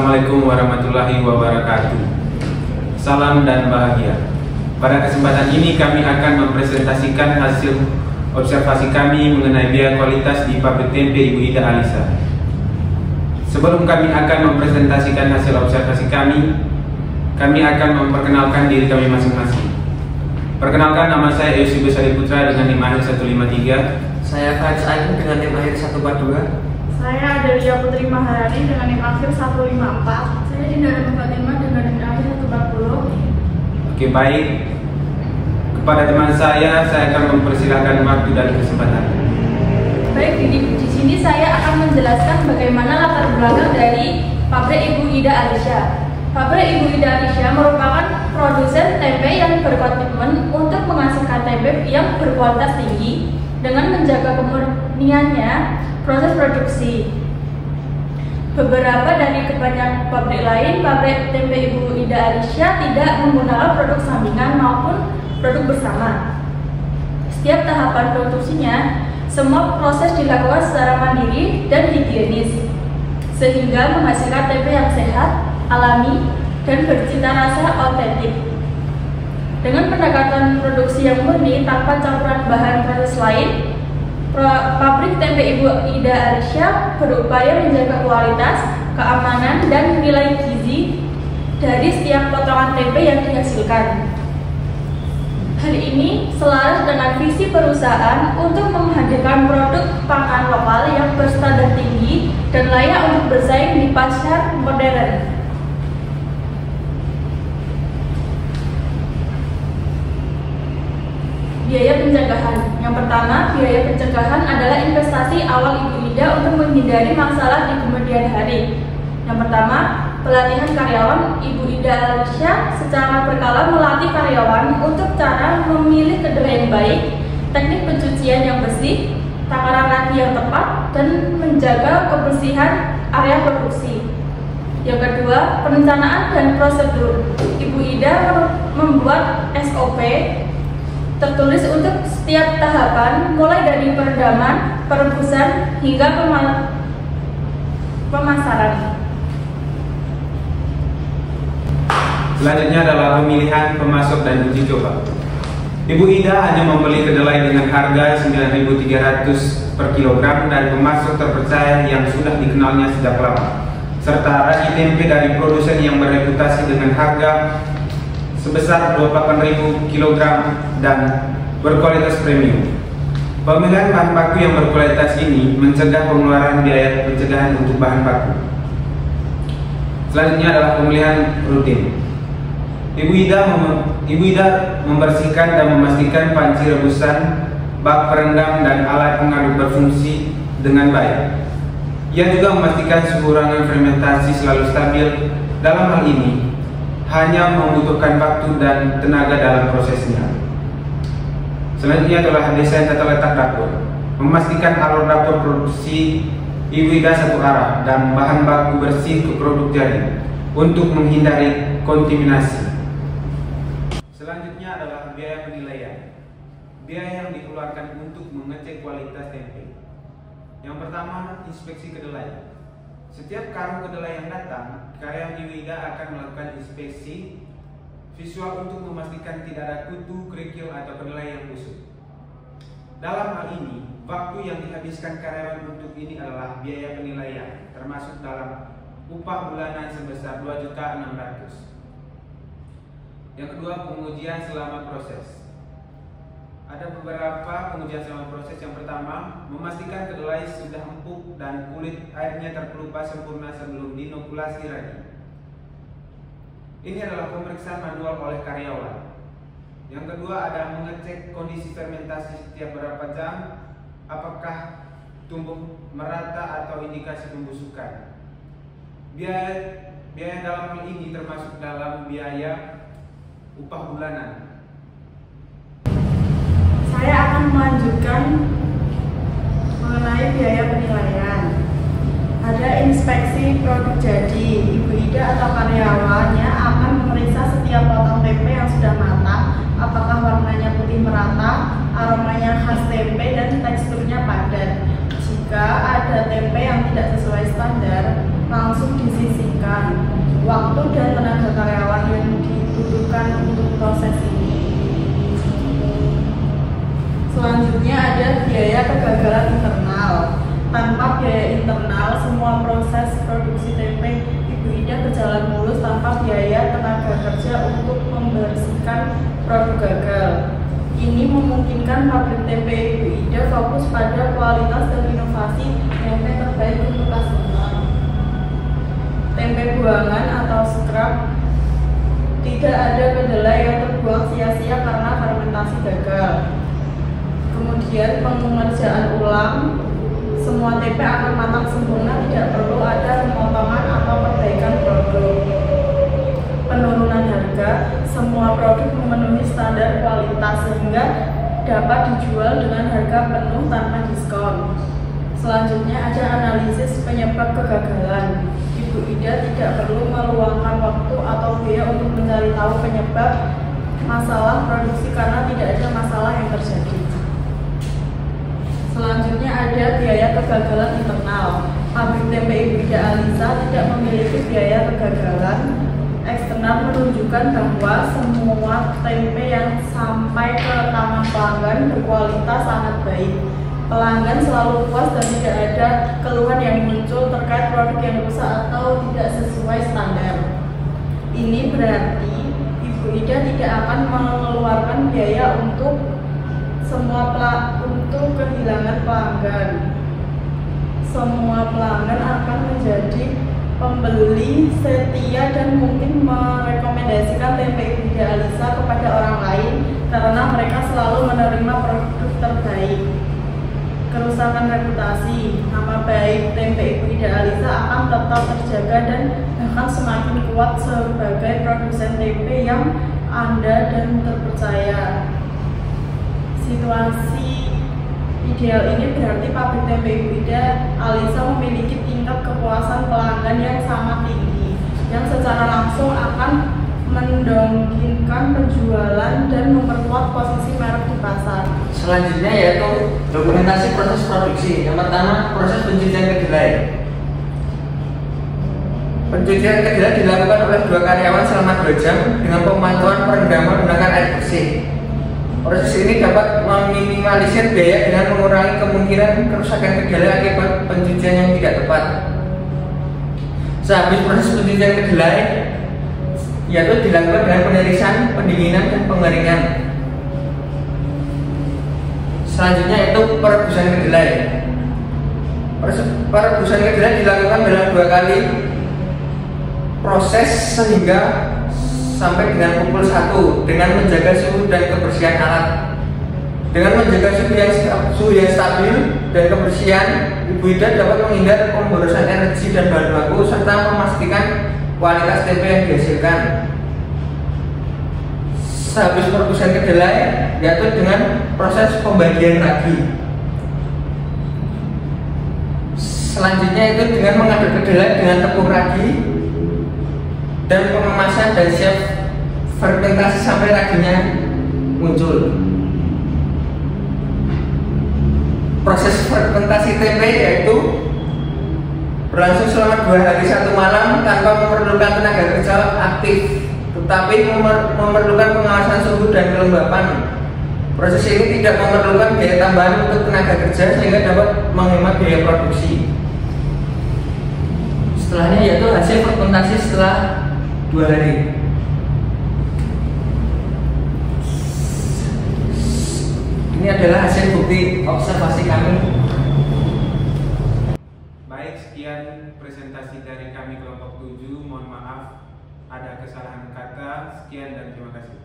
Assalamualaikum warahmatullahi wabarakatuh. Salam dan bahagia. Pada kesempatan ini kami akan mempresentasikan hasil observasi kami mengenai biaya kualitas di pabrik tempe Ibu Ida Alisa. Sebelum kami akan mempresentasikan hasil observasi kami akan memperkenalkan diri kami masing-masing. Perkenalkan, nama saya Yosi Besari Putra dengan NIM akhir 153. Saya Faris Ain dengan NIM akhir 142. Saya Adelia Putri Maharani dengan NIM akhir 154. Saya Dinda Fatima dengan NIM akhir 140. Oke, baik. Kepada teman saya akan mempersilahkan waktu dan kesempatan. Baik, di sini saya akan menjelaskan bagaimana latar belakang dari pabrik Ibu Ida Alisa. Pabrik Ibu Ida Alisa merupakan produsen tempe yang berkomitmen untuk menghasilkan tempe yang berkualitas tinggi dengan menjaga kemurniannya proses produksi. Beberapa dari kebanyakan pabrik lain, pabrik tempe Ibu Ida Alisa tidak menggunakan produk sampingan maupun produk bersama. Setiap tahapan produksinya, semua proses dilakukan secara mandiri dan higienis, sehingga menghasilkan tempe yang sehat, alami, dan bercita rasa otentik. Dengan pendekatan produksi yang murni tanpa campuran bahan proses lain, pabrik tempe Ibu Ida Alisa berupaya menjaga kualitas, keamanan, dan nilai gizi dari setiap potongan tempe yang dihasilkan. Hal ini selaras dengan visi perusahaan untuk menghadirkan produk pangan lokal yang berstandar tinggi dan layak untuk bersaing di pasar modern. Biaya pencegahan. Yang pertama, biaya pencegahan adalah investasi awal Ibu Ida untuk menghindari masalah di kemudian hari. Yang pertama, pelatihan karyawan. Ibu Ida Alisa secara berkala melatih karyawan untuk cara memilih kedelai yang baik, teknik pencucian yang bersih, takaran nadi yang tepat, dan menjaga kebersihan area produksi. Yang kedua, perencanaan dan prosedur. Ibu Ida membuat SOP tertulis untuk setiap tahapan, mulai dari perendaman, perebusan, hingga pemasaran. Selanjutnya adalah pemilihan, pemasok, dan uji coba. Ibu Ida hanya membeli kedelai dengan harga 9.300 per kilogram dari pemasok terpercaya yang sudah dikenalnya sejak lama, serta ragi tempe dari produsen yang bereputasi dengan harga sebesar 28.000 kg dan berkualitas premium. Pemilihan bahan baku yang berkualitas ini mencegah pengeluaran biaya pencegahan untuk bahan baku. Selanjutnya adalah pemilihan rutin. Ibu Ida membersihkan dan memastikan panci rebusan, bak perendam, dan alat pengaduk berfungsi dengan baik. Ia juga memastikan suhu ruangan fermentasi selalu stabil. Dalam hal ini hanya membutuhkan waktu dan tenaga dalam prosesnya. Selanjutnya adalah desain tata letak dapur. Memastikan alur dapur produksi Ibu Ida satu arah dan bahan baku bersih ke produk jadi untuk menghindari kontaminasi. Selanjutnya adalah biaya penilaian. Biaya yang dikeluarkan untuk mengecek kualitas tempe. Yang pertama, inspeksi kedelai. Setiap karung kedelai yang datang, karyawan Ibu Ida akan melakukan inspeksi visual untuk memastikan tidak ada kutu, kerikil, atau kedelai yang busuk. Dalam hal ini, waktu yang dihabiskan karyawan untuk ini adalah biaya penilaian, termasuk dalam upah bulanan sebesar 2.600.000. Yang kedua, pengujian selama proses. Ada beberapa pengujian selama proses. Yang pertama, memastikan kedelai sudah empuk dan kulit airnya terkelupas sempurna sebelum dinokulasi ragi. Ini adalah pemeriksaan manual oleh karyawan. Yang kedua, ada mengecek kondisi fermentasi setiap berapa jam, apakah tumbuh merata atau indikasi pembusukan. Biaya dalam hal ini termasuk dalam biaya upah bulanan. Saya akan melanjutkan mengenai biaya penilaian. Ada inspeksi produk jadi. Ibu Ida atau karyawannya akan memeriksa setiap potong tempe yang sudah matang, apakah warnanya putih merata, aromanya khas tempe, dan teksturnya padat. Jika ada tempe yang tidak sesuai standar, langsung disisihkan. Waktu dan tenaga karyawan yang dibutuhkan untuk proses ini. Selanjutnya ada biaya kegagalan internal. Tanpa biaya internal, semua proses produksi tempe Ibu Ida berjalan mulus tanpa biaya tenaga kerja untuk membersihkan produk gagal. Ini memungkinkan pabrik tempe Ibu Ida fokus pada kualitas dan inovasi tempe terbaik untuk customer. Tempe buangan atau scrap, tidak ada kedelai yang terbuang sia-sia karena fermentasi gagal. Kemudian pengerjaan ulang, semua tempe akan matang sempurna, tidak perlu ada pemotongan atau perbaikan produk. Penurunan harga, semua produk memenuhi standar kualitas sehingga dapat dijual dengan harga penuh tanpa diskon. Selanjutnya ada analisis penyebab kegagalan. Ibu Ida tidak perlu meluangkan waktu atau biaya untuk mencari tahu penyebab masalah produksi karena tidak ada masalah yang terjadi. Selanjutnya ada biaya kegagalan internal. Pabrik tempe Ibu Ida Alisa tidak memiliki biaya kegagalan eksternal, menunjukkan bahwa semua tempe yang sampai ke tangan pelanggan berkualitas sangat baik. Pelanggan selalu puas dan tidak ada keluhan yang muncul terkait produk yang rusak atau tidak sesuai standar. Ini berarti Ibu Ida tidak akan mengeluarkan biaya untuk kehilangan pelanggan. Semua pelanggan akan menjadi pembeli setia dan mungkin merekomendasikan tempe Ibu Ida Alisa kepada orang lain karena mereka selalu menerima produk terbaik. Kerusakan reputasi, nama baik tempe Ibu Ida Alisa akan tetap terjaga dan bahkan semakin kuat sebagai produsen tempe yang andal dan terpercaya. Situasi ideal ini berarti pabrik tempe Ibu Ida Alisa memiliki tingkat kepuasan pelanggan yang sangat tinggi, yang secara langsung akan mendongkrakkan penjualan dan memperkuat posisi merek di pasar. Selanjutnya yaitu dokumentasi proses produksi. Yang pertama, proses pencucian kedelai. Pencucian kedelai dilakukan oleh 2 karyawan selama 2 jam dengan pemantauan perendaman menggunakan air bersih. Proses ini dapat meminimalisir biaya dengan mengurangi kemungkinan kerusakan kedelai akibat pencucian yang tidak tepat. Sehabis proses pencucian kedelai, yaitu dilakukan dengan penirisan, pendinginan, dan pengeringan. Selanjutnya yaitu perebusan kedelai. Perebusan kedelai dilakukan dalam 2 kali proses sehingga sampai dengan pukul 1 dengan menjaga suhu dan kebersihan alat. Dengan menjaga suhu yang stabil dan kebersihan, Ibu Ida dapat menghindar pemborosan energi dan bahan baku serta memastikan kualitas tempe yang dihasilkan. Sehabis perebusan kedelai, yaitu dengan proses pembagian ragi. Selanjutnya itu dengan mengaduk kedelai dengan tepung ragi dan pengemasan dan siap fermentasi sampai raginya muncul. Proses fermentasi tempe yaitu berlangsung selama 2 hari 1 malam tanpa memerlukan tenaga kerja aktif, tetapi memerlukan pengawasan suhu dan kelembapan. Proses ini tidak memerlukan biaya tambahan untuk tenaga kerja sehingga dapat menghemat biaya produksi. Setelahnya yaitu hasil fermentasi setelah 2 hari. Ini adalah hasil bukti observasi kami. Baik, sekian presentasi dari kami kelompok 7. Mohon maaf ada kesalahan kata. Sekian dan terima kasih.